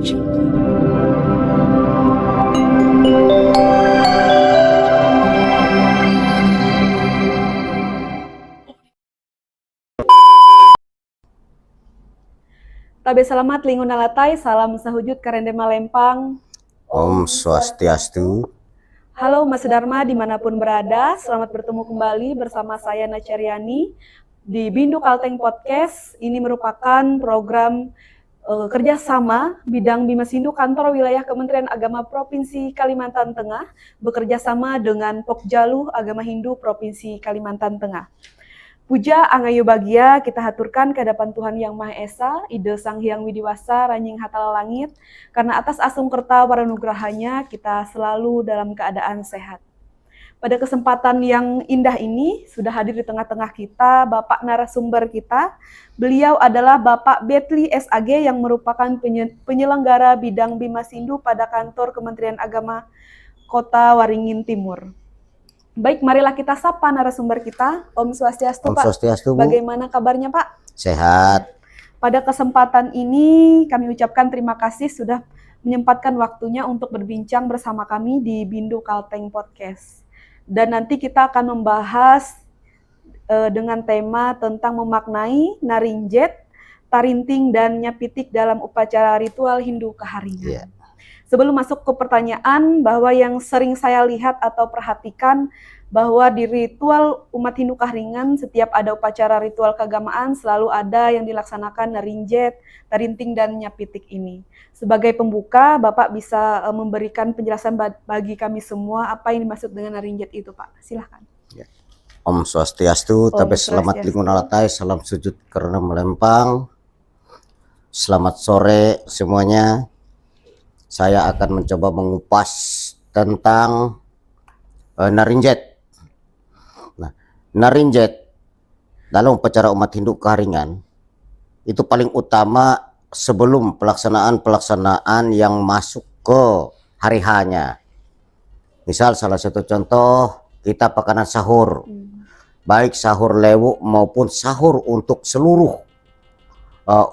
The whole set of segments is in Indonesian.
Tabe selamat lingun alatai, salam sahujud karendema lempang. Om Swastiastu. Halo Mas Dharma dimanapun berada, selamat bertemu kembali bersama saya Nacaryani di Bindu Kalteng Podcast. Ini merupakan program kerjasama bidang Bimas Hindu Kantor Wilayah Kementerian Agama Provinsi Kalimantan Tengah bekerjasama dengan Pokjalu Agama Hindu Provinsi Kalimantan Tengah. Puja Angayu Bagia kita haturkan ke hadapan Tuhan Yang Maha Esa, Ide Sang Hyang Widiwasa, Ranjing Hatala Langit, karena atas asung kerta waranugrahanya kita selalu dalam keadaan sehat. Pada kesempatan yang indah ini, sudah hadir di tengah-tengah kita Bapak narasumber kita. Beliau adalah Bapak Betli SAG yang merupakan penyelenggara bidang Bimas Hindu pada kantor Kementerian Agama Kota Waringin Timur. Baik, marilah kita sapa narasumber kita. Om Swastiastu, Pak. Om Swastiastu, Bu. Bagaimana kabarnya, Pak? Sehat. Pada kesempatan ini kami ucapkan terima kasih sudah menyempatkan waktunya untuk berbincang bersama kami di Bindu Kalteng Podcast. Dan nanti kita akan membahas dengan tema tentang memaknai narinjet, tarinting, dan nyapitik dalam upacara ritual Hindu Kaharingan. Yeah. Sebelum masuk ke pertanyaan, bahwa yang sering saya lihat atau perhatikan bahwa di ritual umat Hindu Kaharingan setiap ada upacara ritual keagamaan selalu ada yang dilaksanakan narinjet, tarinting, dan nyapitik ini. Sebagai pembuka, Bapak bisa memberikan penjelasan bagi kami semua apa yang dimaksud dengan narinjet itu, Pak. Silahkan. Ya. Om Swastiastu, Tabe selamat lingun alatai, salam sujud karena melempang. Selamat sore semuanya. Saya akan mencoba mengupas tentang narinjet. Nah, narinjet dalam upacara umat Hindu Kaharingan itu paling utama sebelum pelaksanaan yang masuk ke hari H-nya. Misal salah satu contoh kita pakanan sahur, baik sahur lewu maupun sahur untuk seluruh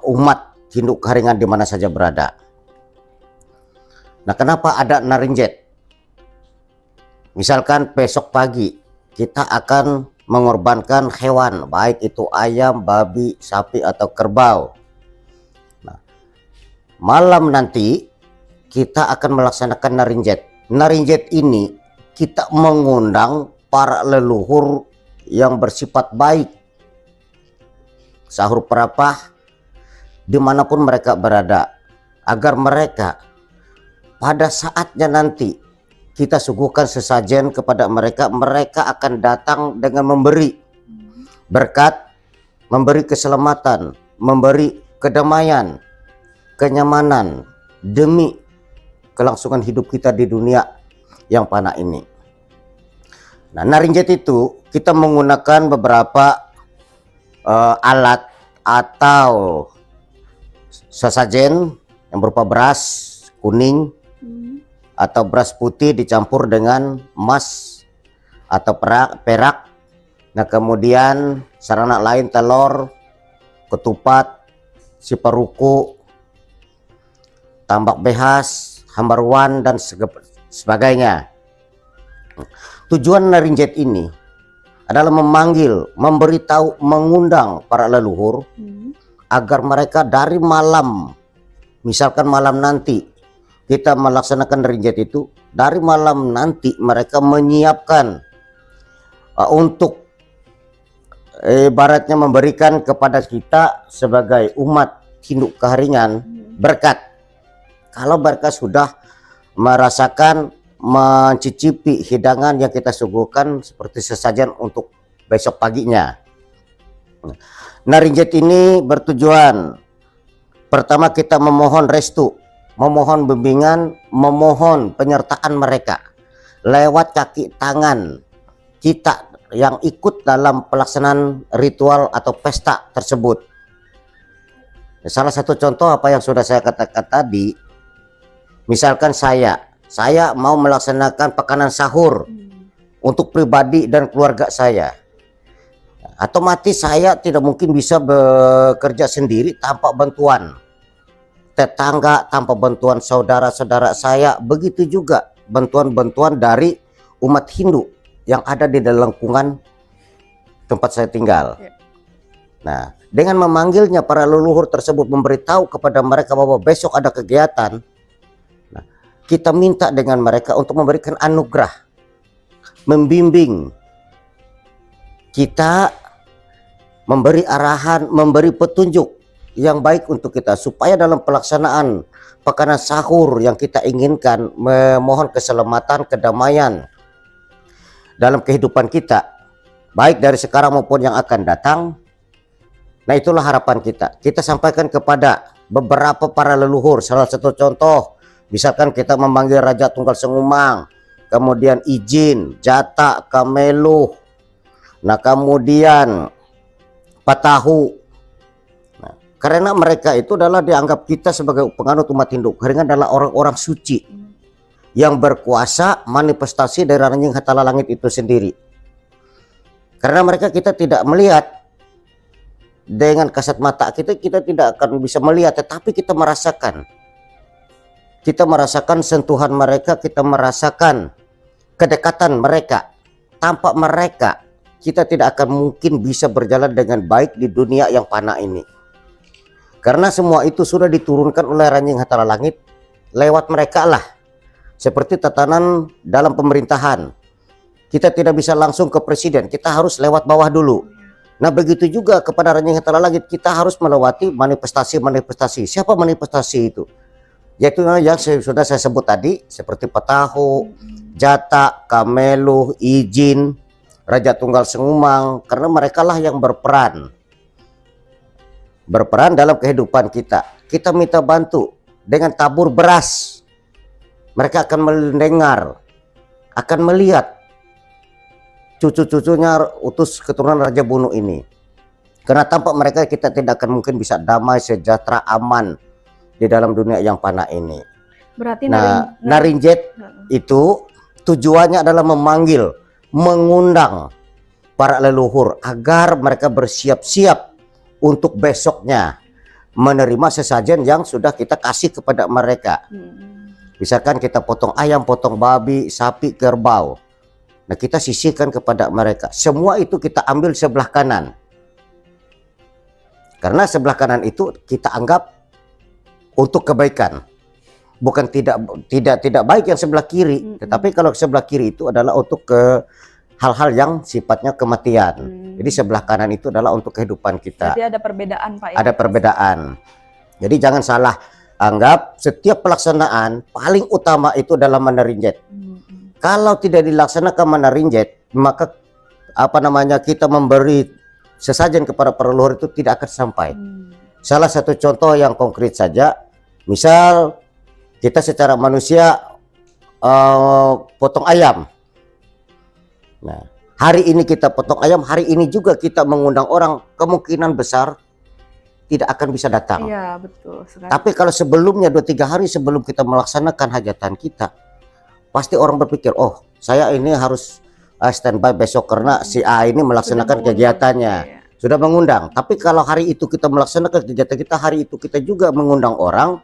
umat Hindu Kaharingan di mana saja berada. Nah, kenapa ada narinjet? Misalkan besok pagi kita akan mengorbankan hewan, baik itu ayam, babi, sapi, atau kerbau. Nah, malam nanti kita akan melaksanakan narinjet. Narinjet ini kita mengundang para leluhur yang bersifat baik, sahur perapah, dimanapun mereka berada, agar mereka pada saatnya nanti kita suguhkan sesajen kepada mereka, mereka akan datang dengan memberi berkat, memberi keselamatan, memberi kedamaian, kenyamanan demi kelangsungan hidup kita di dunia yang fana ini. Nah, narinjet itu kita menggunakan beberapa alat atau sesajen yang berupa beras kuning atau beras putih dicampur dengan emas atau perak. Nah, kemudian sarana lain telur, ketupat, siparuku, tambak behas, hambaruan, dan sebagainya. Tujuan narinjet ini adalah memanggil, memberitahu, mengundang para leluhur agar mereka dari malam, misalkan malam nanti kita melaksanakan narinjet itu, dari malam nanti mereka menyiapkan untuk ibaratnya memberikan kepada kita sebagai umat Hindu Kaharingan berkat. Kalau mereka sudah merasakan, mencicipi hidangan yang kita suguhkan seperti sesajen untuk besok paginya. Narinjet ini bertujuan pertama kita memohon restu, memohon bimbingan, memohon penyertaan mereka lewat kaki tangan kita yang ikut dalam pelaksanaan ritual atau pesta tersebut. Salah satu contoh apa yang sudah saya katakan tadi, misalkan saya mau melaksanakan pakanan sahur untuk pribadi dan keluarga saya, otomatis saya tidak mungkin bisa bekerja sendiri tanpa bantuan. tetangga, tanpa bantuan saudara-saudara saya, begitu juga bantuan-bantuan dari umat Hindu yang ada di dalam lingkungan tempat saya tinggal. Ya. Nah, dengan memanggilnya para leluhur tersebut, memberitahu kepada mereka bahwa besok ada kegiatan, nah, kita minta dengan mereka untuk memberikan anugerah, membimbing kita, memberi arahan, memberi petunjuk yang baik untuk kita, supaya dalam pelaksanaan makanan sahur yang kita inginkan, memohon keselamatan, kedamaian dalam kehidupan kita, baik dari sekarang maupun yang akan datang. Nah, itulah harapan kita. Kita sampaikan kepada beberapa para leluhur. Salah satu contoh, misalkan kita memanggil Raja Tunggal Sengumang, kemudian Ijin, Jata, Kameluh, nah kemudian Patahu. Nah, karena mereka itu adalah dianggap kita sebagai penganut umat Hindu, karena adalah orang-orang suci yang berkuasa manifestasi dari Ranjing Hatala Langit itu sendiri. Karena mereka kita tidak melihat dengan kasat mata kita, kita tidak akan bisa melihat, tetapi kita merasakan. Kita merasakan sentuhan mereka, kita merasakan kedekatan mereka. Tanpa mereka, kita tidak akan mungkin bisa berjalan dengan baik di dunia yang fana ini. Karena semua itu sudah diturunkan oleh Ranjing Hatala Langit lewat mereka lah. Seperti tatanan dalam pemerintahan. Kita tidak bisa langsung ke presiden, kita harus lewat bawah dulu. Nah, begitu juga kepada Ranjing Hatala Langit, kita harus melewati manifestasi-manifestasi. Siapa manifestasi itu? Yaitu yang sudah saya sebut tadi, seperti Patahu, Jata, Kameluh, Ijin, Raja Tunggal Sengumang, karena mereka lah yang berperan dalam kehidupan kita. Kita minta bantu dengan tabur beras, mereka akan mendengar, akan melihat cucu-cucunya utus keturunan Raja Bunu ini. Karena tanpa mereka kita tidak akan mungkin bisa damai, sejahtera, aman di dalam dunia yang fana ini. Berarti Nah, Narinjet itu tujuannya adalah memanggil, mengundang para leluhur agar mereka bersiap-siap untuk besoknya menerima sesajen yang sudah kita kasih kepada mereka. Misalkan kita potong ayam, potong babi, sapi, kerbau. Nah, kita sisihkan kepada mereka. Semua itu kita ambil sebelah kanan. Karena sebelah kanan itu kita anggap untuk kebaikan. Bukan tidak baik yang sebelah kiri, tetapi kalau sebelah kiri itu adalah untuk ke hal-hal yang sifatnya kematian. Jadi sebelah kanan itu adalah untuk kehidupan kita. Jadi ada perbedaan, Pak, ya? Ada perbedaan. Jadi jangan salah anggap setiap pelaksanaan paling utama itu adalah Narinjet. Kalau tidak dilaksanakan Narinjet, maka kita memberi sesajen kepada para leluhur itu tidak akan sampai. Salah satu contoh yang konkret saja, misal kita secara manusia potong ayam. Nah, hari ini kita potong ayam, hari ini juga kita mengundang orang, kemungkinan besar tidak akan bisa datang. Iya, betul sekali. Tapi kalau sebelumnya 2-3 hari sebelum kita melaksanakan hajatan kita, pasti orang berpikir, oh saya ini harus standby besok karena si A ini melaksanakan kegiatannya. Sudah mengundang. Tapi kalau hari itu kita melaksanakan kegiatan kita, hari itu kita juga mengundang orang,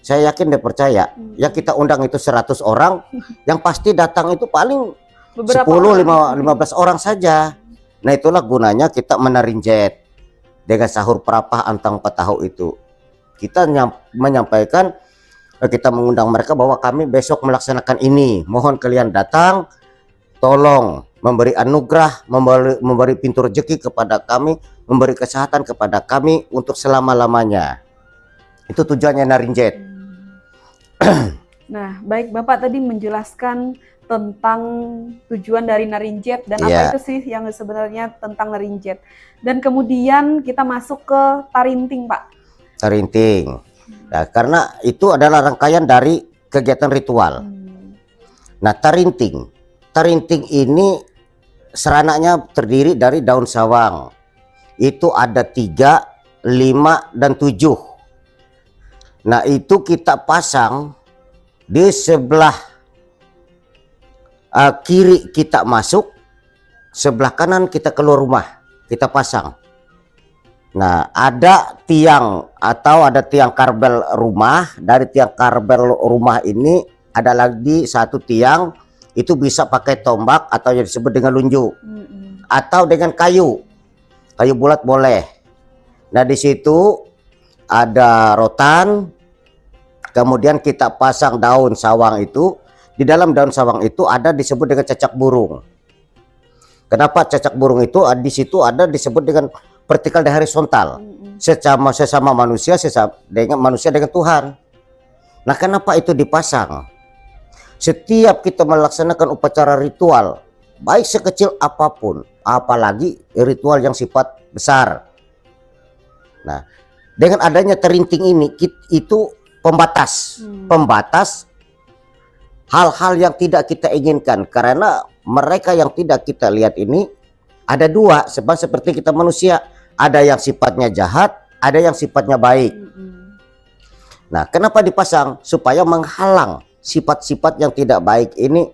saya yakin dia percaya. Yang kita undang itu 100 orang, yang pasti datang itu paling 10-15 orang saja. Nah, itulah gunanya kita Narinjet dengan sahur Prapah Antang Patahu itu. Kita menyampaikan, kita mengundang mereka bahwa kami besok melaksanakan ini. Mohon kalian datang, tolong memberi anugerah, memberi pintu rezeki kepada kami, memberi kesehatan kepada kami untuk selama-lamanya. Itu tujuannya Narinjet. Nah, baik, Bapak tadi menjelaskan tentang tujuan dari Narinjet dan apa itu sih yang sebenarnya tentang Narinjet. Dan kemudian kita masuk ke Tarinting, Pak. Tarinting. Nah, karena itu adalah rangkaian dari kegiatan ritual. Nah, Tarinting ini seranaknya terdiri dari daun sawang. Itu ada 3, 5, dan 7. Nah, itu kita pasang di sebelah kiri kita masuk, sebelah kanan kita keluar rumah, kita pasang. Nah, ada tiang atau ada tiang karbel rumah. Dari tiang karbel rumah ini ada lagi satu tiang, itu bisa pakai tombak atau yang disebut dengan lunju, atau dengan kayu bulat boleh. Nah, di situ ada rotan, kemudian kita pasang daun sawang itu. Di dalam daun sawang itu ada disebut dengan cacak burung. Kenapa cacak burung itu di situ ada disebut dengan vertikal dan horizontal, sesama manusia, manusia dengan Tuhan. Nah, kenapa itu dipasang? Setiap kita melaksanakan upacara ritual, baik sekecil apapun, apalagi ritual yang sifat besar. Nah, dengan adanya terinting ini, itu pembatas, hal-hal yang tidak kita inginkan. Karena mereka yang tidak kita lihat ini ada dua, sebab seperti kita manusia, ada yang sifatnya jahat, ada yang sifatnya baik. Nah, kenapa dipasang? Supaya menghalang sifat-sifat yang tidak baik ini,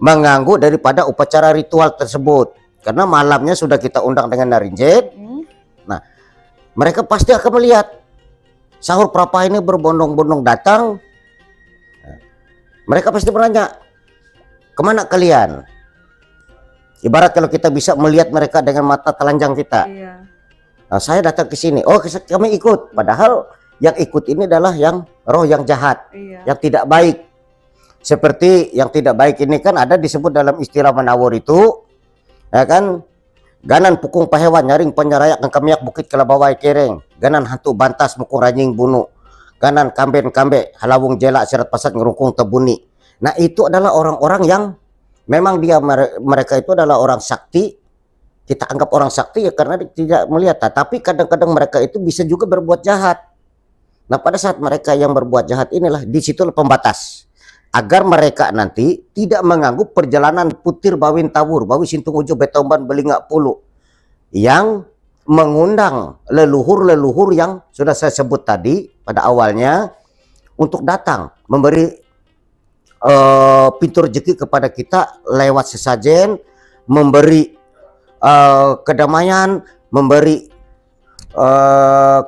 mengganggu daripada upacara ritual tersebut. Karena malamnya sudah kita undang dengan narinjet. Nah, mereka pasti akan melihat sahur prapa ini berbondong-bondong datang. Mereka pasti bertanya, kemana kalian? Ibarat kalau kita bisa melihat mereka dengan mata telanjang kita. Nah, saya datang ke sini, oh kami ikut. Padahal yang ikut ini adalah yang roh yang jahat, yang tidak baik. Seperti yang tidak baik ini kan ada disebut dalam istilah Manawur itu, ya kan? Ganan pukung pahewan nyaring penyerayak kamiak bukit kelabawai kereng. Ganan hantu bantas mukung ranying bunu. Ganan kamben kambe halawung jela serat pasat ngerungkung tebuni. Nah, itu adalah orang-orang yang memang mereka itu adalah orang sakti. Kita anggap orang sakti ya karena tidak melihat. Tapi kadang-kadang mereka itu bisa juga berbuat jahat. Nah, pada saat mereka yang berbuat jahat inilah disitulah pembatas, agar mereka nanti tidak mengganggu perjalanan putir bawin tawur bawi sintung ujo betomban belingak pulu, yang mengundang leluhur-leluhur yang sudah saya sebut tadi pada awalnya untuk datang memberi pintu rezeki kepada kita lewat sesajen, memberi kedamaian, memberi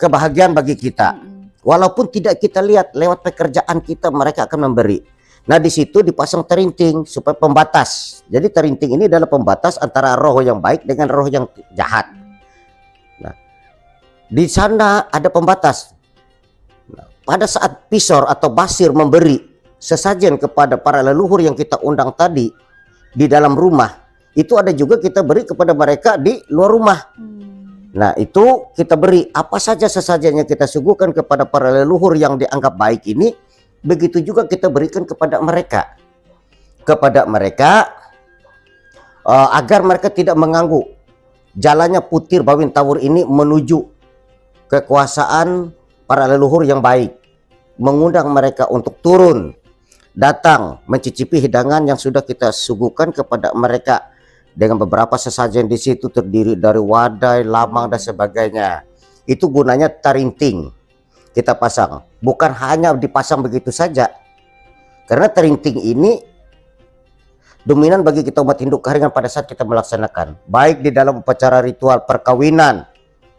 kebahagiaan bagi kita. Walaupun tidak kita lihat, lewat pekerjaan kita mereka akan memberi. Nah, di situ dipasang terinting supaya pembatas. Jadi terinting ini adalah pembatas antara roh yang baik dengan roh yang jahat. Nah, di sana ada pembatas. Nah, pada saat pisor atau basir memberi sesajen kepada para leluhur yang kita undang tadi di dalam rumah, itu ada juga kita beri kepada mereka di luar rumah. Nah, itu kita beri apa saja sesajen yang kita suguhkan kepada para leluhur yang dianggap baik ini, begitu juga kita berikan kepada mereka. Agar mereka tidak mengganggu jalannya putir bawin tawur ini menuju kekuasaan para leluhur yang baik. Mengundang mereka untuk turun, datang mencicipi hidangan yang sudah kita suguhkan kepada mereka. Dengan beberapa sesajen di situ terdiri dari wadai, lamang dan sebagainya. Itu gunanya terinting kita pasang. Bukan hanya dipasang begitu saja. Karena terinting ini dominan bagi kita umat Hindu Karingan pada saat kita melaksanakan. Baik di dalam upacara ritual perkawinan.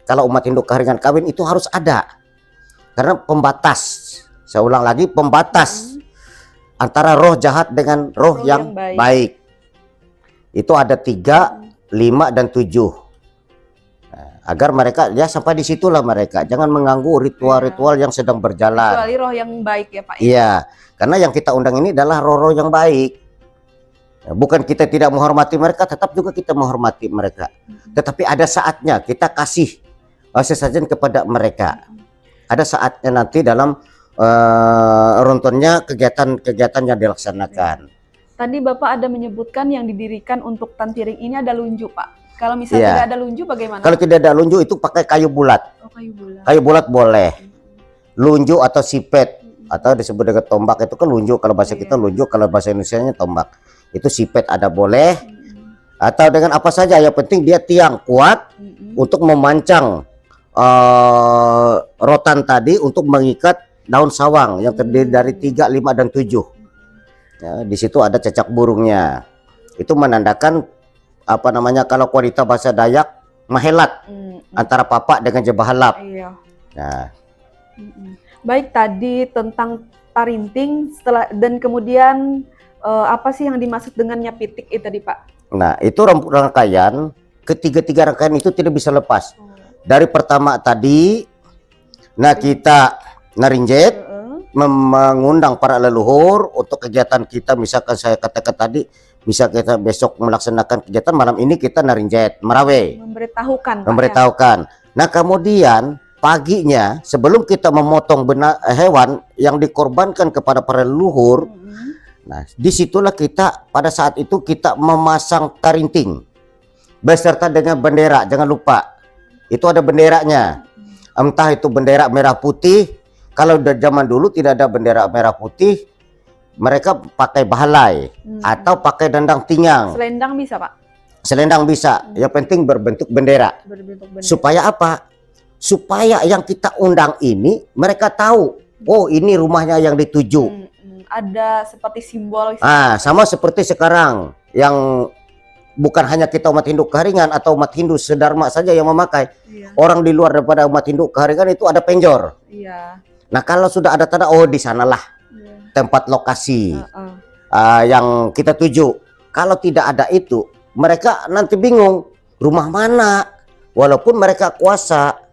Kalau umat Hindu Karingan kawin itu harus ada. Karena pembatas. Saya ulang lagi, pembatas antara roh jahat dengan roh yang baik. Itu ada 3, 5, dan 7. Nah, agar mereka ya sampai disitulah mereka jangan mengganggu ritual-ritual yang sedang berjalan. Kecuali roh yang baik ya Pak. Iya, karena yang kita undang ini adalah roh-roh yang baik. Bukan kita tidak menghormati mereka, tetap juga kita menghormati mereka. Tetapi ada saatnya kita kasih sesajen kepada mereka. Ada saatnya nanti dalam runtunnya kegiatan-kegiatan yang dilaksanakan. Tadi Bapak ada menyebutkan yang didirikan untuk tantiring ini ada lunju, Pak. Kalau misalnya tidak ada lunju bagaimana? Kalau tidak ada lunju itu pakai kayu bulat. Oh, kayu bulat. Kayu bulat boleh. Lunju atau sipet atau disebut dengan tombak itu kan lunju. Kalau bahasa kita lunju, kalau bahasa Indonesianya tombak. Itu sipet ada boleh. Atau dengan apa saja, yang penting dia tiang kuat untuk memancang rotan tadi untuk mengikat daun sawang yang terdiri dari 3, 5, dan 7. Ya, di situ ada cacak burungnya. Itu menandakan apa namanya, kalau wanita bahasa Dayak mahelat antara papa dengan jebahalap. Iya. Nah, Baik, tadi tentang tarinting setelah dan kemudian apa sih yang dimaksud dengan nyapitik itu tadi, Pak? nah itu rangkaian, ketiga-tiga rangkaian itu tidak bisa lepas. Dari pertama tadi, nah kita narinjet, mengundang para leluhur untuk kegiatan kita. Misalkan saya katakan tadi, misal kita besok melaksanakan kegiatan, malam ini kita narinjet, merawe, memberitahukan. Nah kemudian paginya sebelum kita memotong hewan yang dikorbankan kepada para leluhur, nah disitulah kita pada saat itu kita memasang tarinting beserta dengan bendera. Jangan lupa itu ada benderanya, entah itu bendera merah putih. Kalau dari zaman dulu tidak ada bendera merah putih, mereka pakai bahalai atau pakai dendang tingang. Selendang bisa, Pak? Selendang bisa, yang penting berbentuk bendera. Supaya apa? Supaya yang kita undang ini mereka tahu, oh ini rumahnya yang dituju. Ada seperti simbol. Sama seperti sekarang yang bukan hanya kita umat Hindu Keharingan atau umat Hindu sedharma saja yang memakai. Orang di luar daripada umat Hindu Keharingan itu ada penjor. Nah kalau sudah ada tanda, oh di sanalah tempat lokasi yang kita tuju. Kalau tidak ada itu, mereka nanti bingung rumah mana, walaupun mereka kuasa.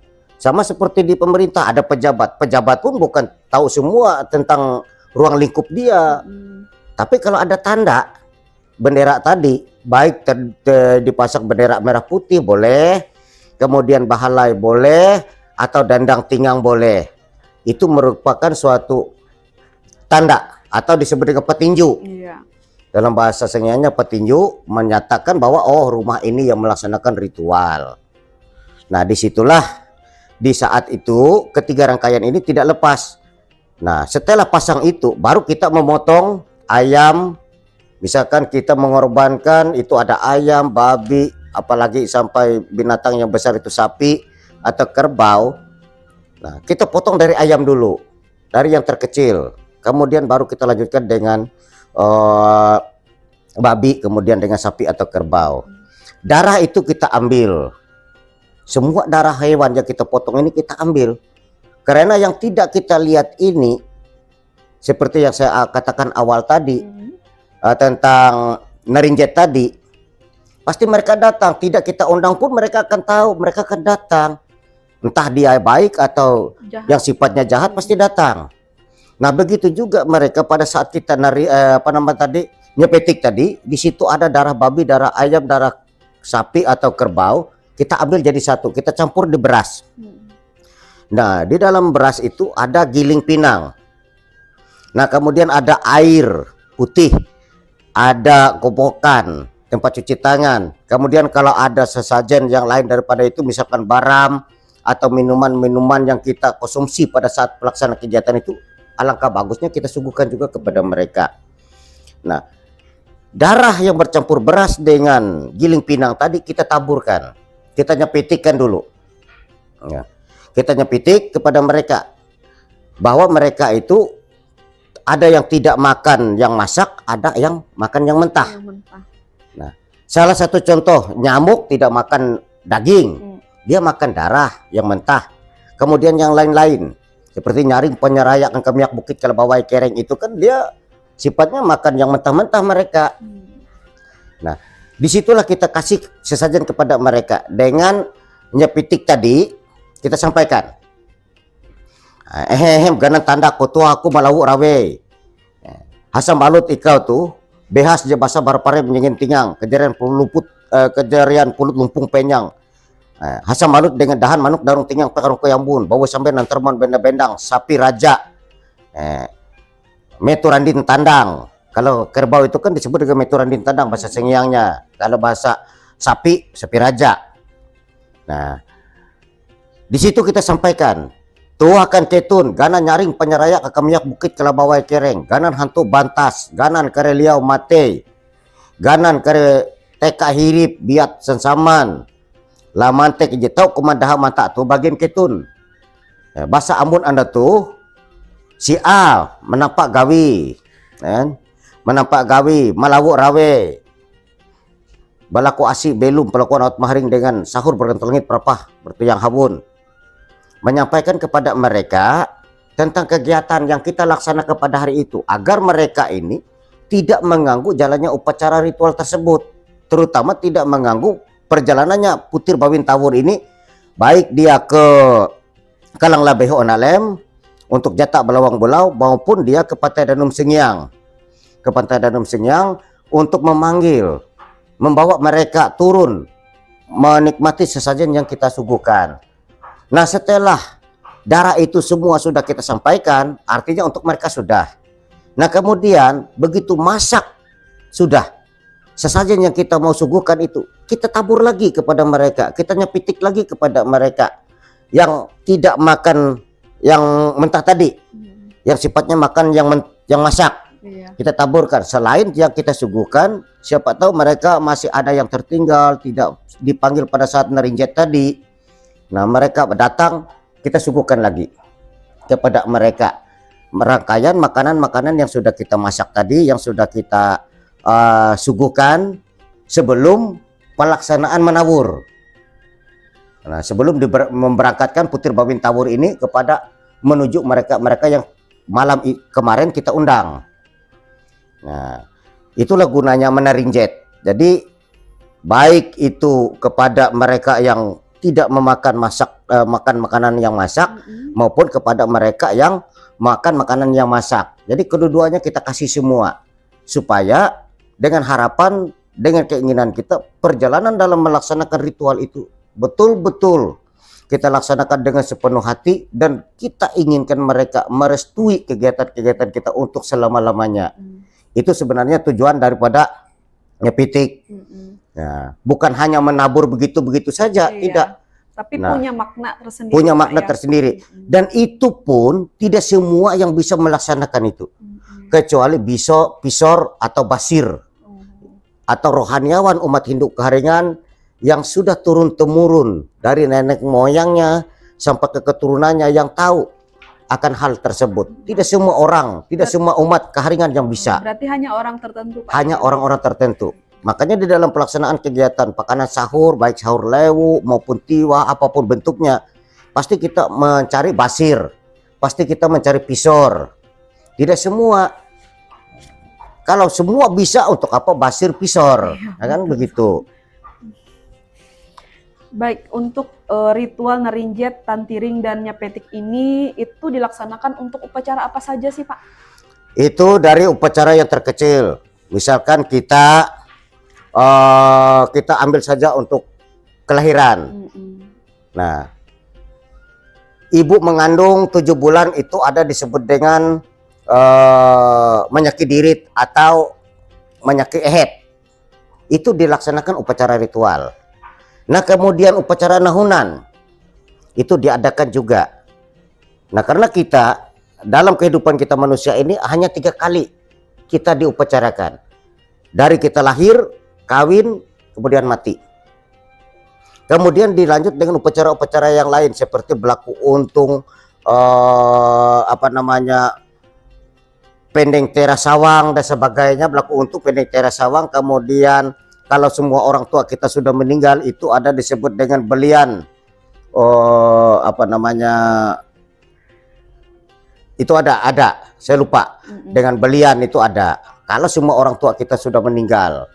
Sama seperti di pemerintah ada pejabat pun bukan tahu semua tentang ruang lingkup dia. Tapi kalau ada tanda bendera tadi, baik dipasang bendera merah putih boleh, kemudian bahalai boleh, atau dandang tingang boleh. Itu merupakan suatu tanda atau disebut dengan petinju. Dalam bahasa Sengianya petinju menyatakan bahwa oh rumah ini yang melaksanakan ritual. Nah disitulah di saat itu ketiga rangkaian ini tidak lepas. Nah setelah pasang itu baru kita memotong ayam. Misalkan kita mengorbankan itu ada ayam, babi, apalagi sampai binatang yang besar itu sapi atau kerbau. Nah kita potong dari ayam dulu, dari yang terkecil. Kemudian baru kita lanjutkan dengan babi, kemudian dengan sapi atau kerbau. Darah itu kita ambil. Semua darah hewan yang kita potong ini kita ambil. Karena yang tidak kita lihat ini, seperti yang saya katakan awal tadi, tentang narinjet tadi, pasti mereka datang. Tidak kita undang pun mereka akan tahu, mereka akan datang. Entah dia baik atau jahat, yang sifatnya jahat pasti datang. Nah begitu juga mereka pada saat kita nyepetik tadi, di situ ada darah babi, darah ayam, darah sapi atau kerbau, kita ambil jadi satu, kita campur di beras. Nah di dalam beras itu ada giling pinang. Nah kemudian ada air putih, ada kobokan, tempat cuci tangan. Kemudian kalau ada sesajen yang lain daripada itu, misalkan baram atau minuman-minuman yang kita konsumsi pada saat pelaksanaan kegiatan itu, alangkah bagusnya kita suguhkan juga kepada mereka. Nah darah yang bercampur beras dengan giling pinang tadi kita taburkan, kita nyepitikkan dulu. Ya. Kita nyepitik kepada mereka bahwa mereka itu ada yang tidak makan yang masak, ada yang makan yang mentah. Nah, salah satu contoh, nyamuk tidak makan daging, dia makan darah yang mentah. Kemudian yang lain-lain seperti nyaring, penyerayak, kemiak bukit, kelebawai, kereng, itu kan dia sifatnya makan yang mentah-mentah mereka. Nah disitulah kita kasih sesajen kepada mereka dengan nyepitik tadi. Kita sampaikan, ganan tanda kotua aku malawu rawe, hasam balut ikau tuh behas je basa barpare menyengin tingang kejarian pulut lumpung penyang, hasam balut dengan dahan manuk darung tingang pekarung koyambun bawa sampai nantermon benda-bendang sapi raja, meturandin tandang. Kalau kerbau itu kan disebut dengan meturandin tandang bahasa Sengiangnya. Kalau bahasa sapi raja. Nah di situ kita sampaikan, tuakan ketun, ganan nyaring penyerayak kemiak bukit kelabawai kereng, ganan hantu bantas, ganan kare liau mate, ganan kare teka hirip biat sensaman, lamantek jetau kumandaha mata tu bagian ketun. Bahasa Ambon Anda tuh si A menampak gawi, menampak gawi, malawu rawe. balaku asi belum pelakuan aut maharing dengan sahur bergantung langit perapah bertuyang habun. Menyampaikan kepada mereka tentang kegiatan yang kita laksanakan pada hari itu, agar mereka ini tidak mengganggu jalannya upacara ritual tersebut, terutama tidak mengganggu perjalanannya Putir Bawin Tawur ini, baik dia ke Kalang Labeho Onalem untuk Jatak Belawang Bulau maupun dia ke Pantai Danum Sengyang, untuk memanggil, membawa mereka turun menikmati sesajen yang kita suguhkan. Nah, setelah darah itu semua sudah kita sampaikan, artinya untuk mereka sudah. Nah, kemudian begitu masak sudah, sesajen yang kita mau suguhkan itu kita tabur lagi kepada mereka, kita nyepitik lagi kepada mereka yang tidak makan yang mentah tadi, yang sifatnya makan yang masak. Kita taburkan. Selain yang kita suguhkan, siapa tahu mereka masih ada yang tertinggal, tidak dipanggil pada saat nerinjet tadi. Nah, mereka datang, kita suguhkan lagi kepada mereka rangkaian makanan-makanan yang sudah kita masak tadi, yang sudah kita suguhkan sebelum pelaksanaan menawur. Nah, sebelum memberangkatkan Putir Bawin Tawur ini kepada menuju mereka yang malam kemarin kita undang. Nah, itulah gunanya menarinjet. Jadi baik itu kepada mereka yang tidak memakan makan makanan yang masak, maupun kepada mereka yang makan makanan yang masak. Jadi kedua-duanya kita kasih semua, supaya dengan harapan, dengan keinginan kita, perjalanan dalam melaksanakan ritual itu betul-betul kita laksanakan dengan sepenuh hati, dan kita inginkan mereka merestui kegiatan-kegiatan kita untuk selama-lamanya. Itu sebenarnya tujuan daripada nyepitik. Nah, bukan hanya menabur begitu-begitu saja, tidak. Tapi punya makna tersendiri. Punya makna tersendiri. Dan itu pun tidak semua yang bisa melaksanakan itu. Kecuali pisor atau basir. Atau rohaniawan umat Hindu Kaharingan yang sudah turun-temurun dari nenek moyangnya sampai ke keturunannya yang tahu akan hal tersebut. Tidak semua orang, tidak semua umat Kaharingan yang bisa. Berarti hanya orang tertentu, Pak? Hanya orang-orang tertentu. Makanya di dalam pelaksanaan kegiatan pakanan sahur, baik sahur lewu maupun tiwa, apapun bentuknya, pasti kita mencari basir, pasti kita mencari pisor. Tidak semua. Kalau semua bisa, untuk apa basir pisor? Ya kan begitu. Baik, untuk ritual nerinjet, tantiring, dan nyepetik ini itu dilaksanakan untuk upacara apa saja sih, Pak? Itu dari upacara yang terkecil. Misalkan kita ambil saja untuk kelahiran. Nah, ibu mengandung 7 bulan itu ada disebut dengan menyaki dirit atau menyaki ehet. Itu dilaksanakan upacara ritual. Nah, kemudian upacara nahunan itu diadakan juga. Nah, karena kita dalam kehidupan kita manusia ini hanya 3 kali kita diupacarakan. Dari kita lahir, kawin, kemudian mati. Kemudian dilanjut dengan upacara-upacara yang lain seperti berlaku untung, pendeng teras sawang dan sebagainya. Berlaku untung, pendeng teras sawang. Kemudian kalau semua orang tua kita sudah meninggal, itu ada disebut dengan belian. Itu ada. Saya lupa. Dengan belian itu ada. Kalau semua orang tua kita sudah meninggal.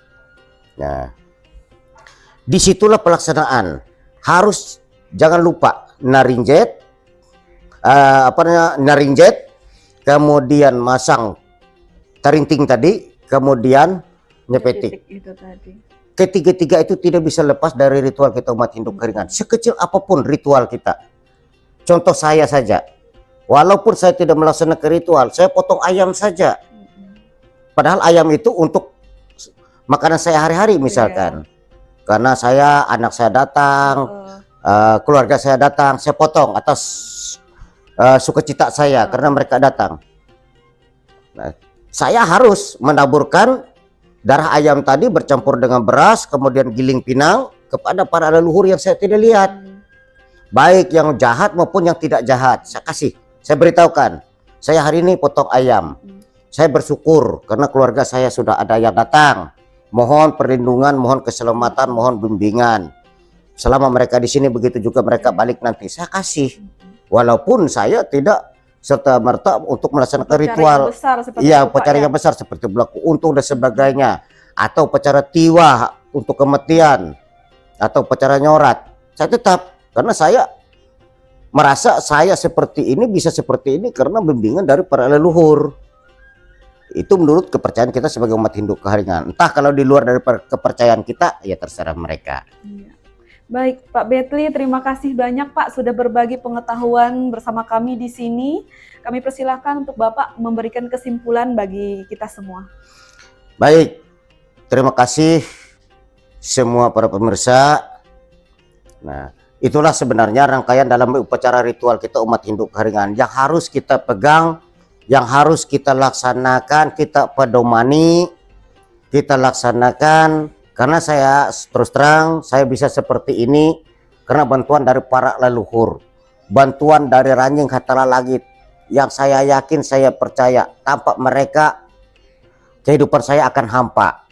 Nah, disitulah pelaksanaan. Harus jangan lupa narinjet, narinjet, kemudian masang tarinting tadi, kemudian nyepetik. Itu tadi. Ketiga-tiga itu tidak bisa lepas dari ritual kita umat Hindu Kaharingan. Sekecil apapun ritual kita. Contoh saya saja. Walaupun saya tidak melaksanakan ritual, saya potong ayam saja. Padahal ayam itu untuk makanan saya hari-hari misalkan. Karena anak saya datang, keluarga saya datang, saya potong atas sukacita saya karena mereka datang. Nah, saya harus menaburkan darah ayam tadi bercampur dengan beras, kemudian giling pinang kepada para leluhur yang saya tidak lihat. Baik yang jahat maupun yang tidak jahat, saya kasih. Saya beritahukan, saya hari ini potong ayam. Saya bersyukur karena keluarga saya sudah ada yang datang. mohon perlindungan, mohon keselamatan, mohon bimbingan. Selama mereka di sini, begitu juga mereka balik nanti, saya kasih. Walaupun saya tidak serta merta untuk melaksanakan Upacara ritual, yang besar seperti iya, itu, Pak, upacara ya. yang besar seperti berlaku untung dan sebagainya, atau upacara tiwah untuk kematian, atau upacara nyorat. Saya tetap, karena saya merasa saya seperti ini, bisa seperti ini karena bimbingan dari para leluhur. Itu menurut kepercayaan kita sebagai umat Hindu Keharingan. Entah kalau di luar dari kepercayaan kita, ya terserah mereka. Iya. Baik, Pak Betli, terima kasih banyak Pak sudah berbagi pengetahuan bersama kami di sini. Kami persilahkan untuk Bapak memberikan kesimpulan bagi kita semua. Baik, terima kasih semua para pemirsa. Nah, itulah sebenarnya rangkaian dalam upacara ritual kita umat Hindu Keharingan yang harus kita pegang, yang harus kita laksanakan, kita pedomani, kita laksanakan. Karena saya terus terang, saya bisa seperti ini karena bantuan dari para leluhur, bantuan dari Ranjing Hatala Langit, yang saya yakin, saya percaya tanpa mereka kehidupan saya akan hampa.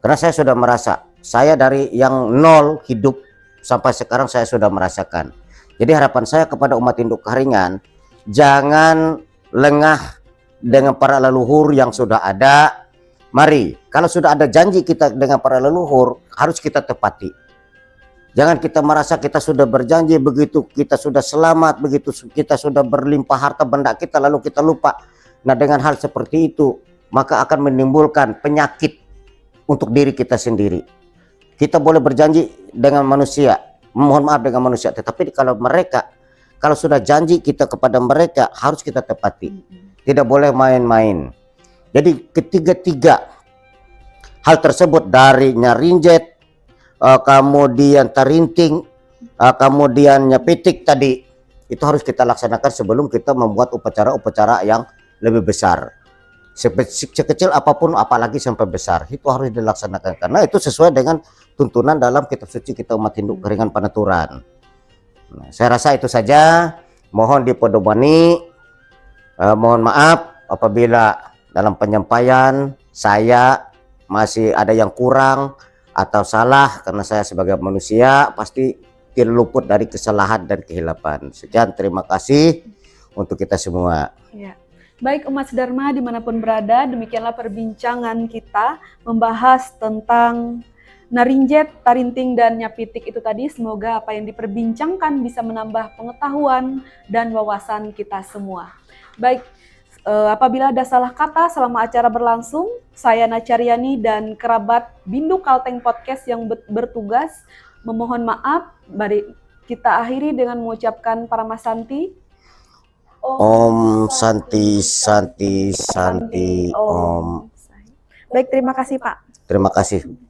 Karena saya sudah merasa, saya dari yang nol hidup sampai sekarang saya sudah merasakan. Jadi harapan saya kepada umat Hindu Keharingan, jangan lengah dengan para leluhur yang sudah ada. Mari, kalau sudah ada janji kita dengan para leluhur, harus kita tepati. Jangan kita merasa kita sudah berjanji, begitu kita sudah selamat, begitu kita sudah berlimpah harta benda kita, lalu kita lupa. Nah, dengan hal seperti itu, maka akan menimbulkan penyakit untuk diri kita sendiri. Kita boleh berjanji dengan manusia, mohon maaf dengan manusia, tetapi kalau mereka, kalau sudah janji kita kepada mereka, harus kita tepati. Tidak boleh main-main. Jadi ketiga-tiga hal tersebut, dari Nyarinjet, kemudian Tarinting, kemudian Nyapitik tadi, itu harus kita laksanakan sebelum kita membuat upacara-upacara yang lebih besar. Sekecil apapun, apalagi sampai besar, itu harus dilaksanakan karena itu sesuai dengan tuntunan dalam kitab suci kita umat Hindu Keharingan Panaturan. Nah, saya rasa itu saja. Mohon dipedomani. Mohon maaf apabila dalam penyampaian saya masih ada yang kurang atau salah, karena saya sebagai manusia pasti tidak luput dari kesalahan dan kehilapan. Sekian, terima kasih untuk kita semua. Ya. Baik umat Dharma dimanapun berada, demikianlah perbincangan kita membahas tentang Narinjet, Tarinting, dan Nyapitik itu tadi. Semoga apa yang diperbincangkan bisa menambah pengetahuan dan wawasan kita semua. Baik, apabila ada salah kata selama acara berlangsung, saya Nacaryani dan kerabat Bindu Kalteng Podcast yang bertugas memohon maaf. Mari kita akhiri dengan mengucapkan Paramasanti. Om Santi Santi Santi Om. Baik, terima kasih Pak. Terima kasih.